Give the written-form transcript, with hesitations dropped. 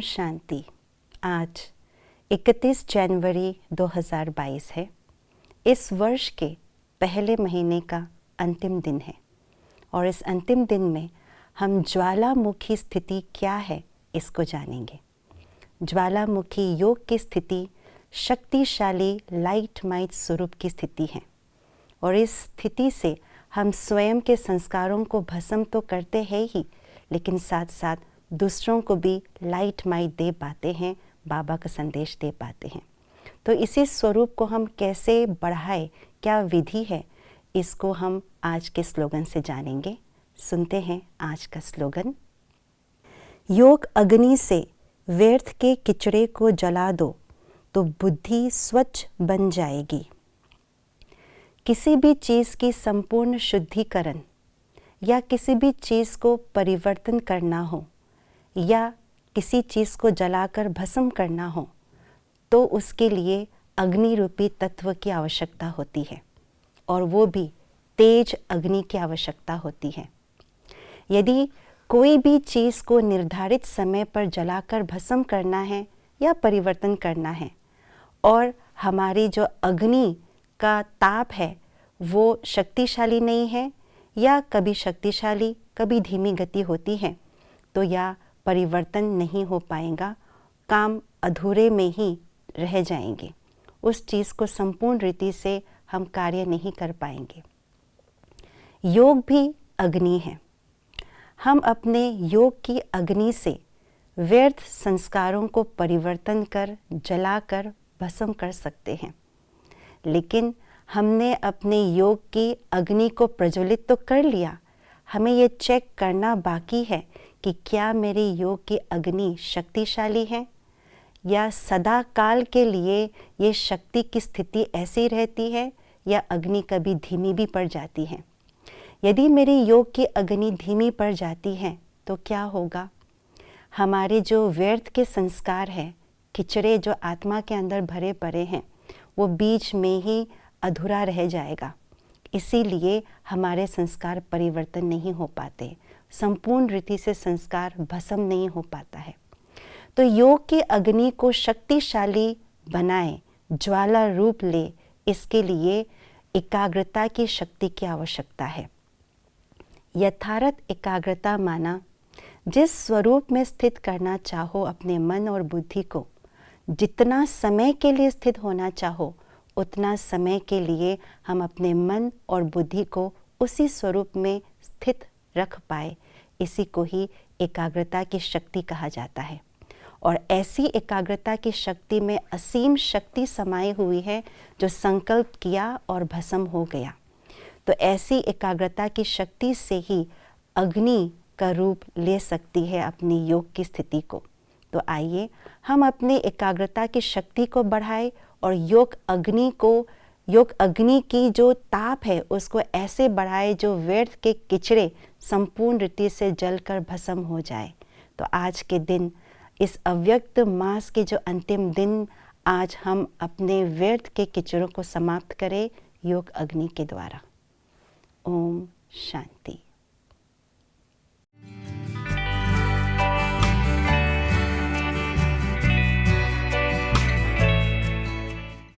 शांति। आज 31 जनवरी 2022 है। इस वर्ष के पहले महीने का अंतिम दिन है और इस अंतिम दिन में हम ज्वालामुखी स्थिति क्या है इसको जानेंगे। ज्वालामुखी योग की स्थिति शक्तिशाली लाइट माइट स्वरूप की स्थिति है और इस स्थिति से हम स्वयं के संस्कारों को भस्म तो करते हैं ही, लेकिन साथ साथ दूसरों को भी लाइट माइट दे पाते हैं, बाबा का संदेश दे पाते हैं। तो इसी स्वरूप को हम कैसे बढ़ाएं, क्या विधि है, इसको हम आज के स्लोगन से जानेंगे। सुनते हैं आज का स्लोगन। योग अग्नि से व्यर्थ के किचड़े को जला दो तो बुद्धि स्वच्छ बन जाएगी। किसी भी चीज़ की संपूर्ण शुद्धिकरण या किसी भी चीज़ को परिवर्तन करना हो या किसी चीज़ को जलाकर भस्म करना हो तो उसके लिए अग्नि रूपी तत्व की आवश्यकता होती है और वो भी तेज अग्नि की आवश्यकता होती है। यदि कोई भी चीज़ को निर्धारित समय पर जलाकर भस्म करना है या परिवर्तन करना है और हमारी जो अग्नि का ताप है वो शक्तिशाली नहीं है या कभी शक्तिशाली कभी धीमी गति होती है, तो या परिवर्तन नहीं हो पाएगा, काम अधूरे में ही रह जाएंगे, उस चीज़ को संपूर्ण रीति से हम कार्य नहीं कर पाएंगे। योग भी अग्नि है। हम अपने योग की अग्नि से व्यर्थ संस्कारों को परिवर्तन कर जलाकर भस्म कर सकते हैं, लेकिन हमने अपने योग की अग्नि को प्रज्वलित तो कर लिया, हमें ये चेक करना बाकी है कि क्या मेरी योग की अग्नि शक्तिशाली है या सदा काल के लिए ये शक्ति की स्थिति ऐसी रहती है या अग्नि कभी धीमी भी पड़ जाती है। यदि मेरी योग की अग्नि धीमी पड़ जाती है तो क्या होगा? हमारे जो व्यर्थ के संस्कार हैं, किचड़े जो आत्मा के अंदर भरे पड़े हैं, वो बीच में ही अधूरा रह जाएगा। इसीलिए हमारे संस्कार परिवर्तन नहीं हो पाते, संपूर्ण रीति से संस्कार भस्म नहीं हो पाता है। तो योग की अग्नि को शक्तिशाली बनाए, ज्वाला रूप ले, इसके लिए एकाग्रता की शक्ति की आवश्यकता है। यथार्थ एकाग्रता माना जिस स्वरूप में स्थित करना चाहो अपने मन और बुद्धि को, जितना समय के लिए स्थित होना चाहो उतना समय के लिए हम अपने मन और बुद्धि को उसी स्वरूप में स्थित रख पाए, इसी को ही एकाग्रता की शक्ति कहा जाता है। और ऐसी एकाग्रता की शक्ति में असीम शक्ति समाई हुई है जो संकल्प किया और भस्म हो गया। तो ऐसी एकाग्रता की शक्ति से ही अग्नि का रूप ले सकती है अपनी योग की स्थिति को। तो आइए हम अपनी एकाग्रता की शक्ति को बढ़ाएं और योग अग्नि की जो ताप है उसको ऐसे बढ़ाए जो व्यर्थ के किचड़े संपूर्ण रीति से जलकर भस्म हो जाए। तो आज के दिन, इस अव्यक्त मास के जो अंतिम दिन, आज हम अपने व्यर्थ के किचड़ों को समाप्त करें योग अग्नि के द्वारा। ओम शांति।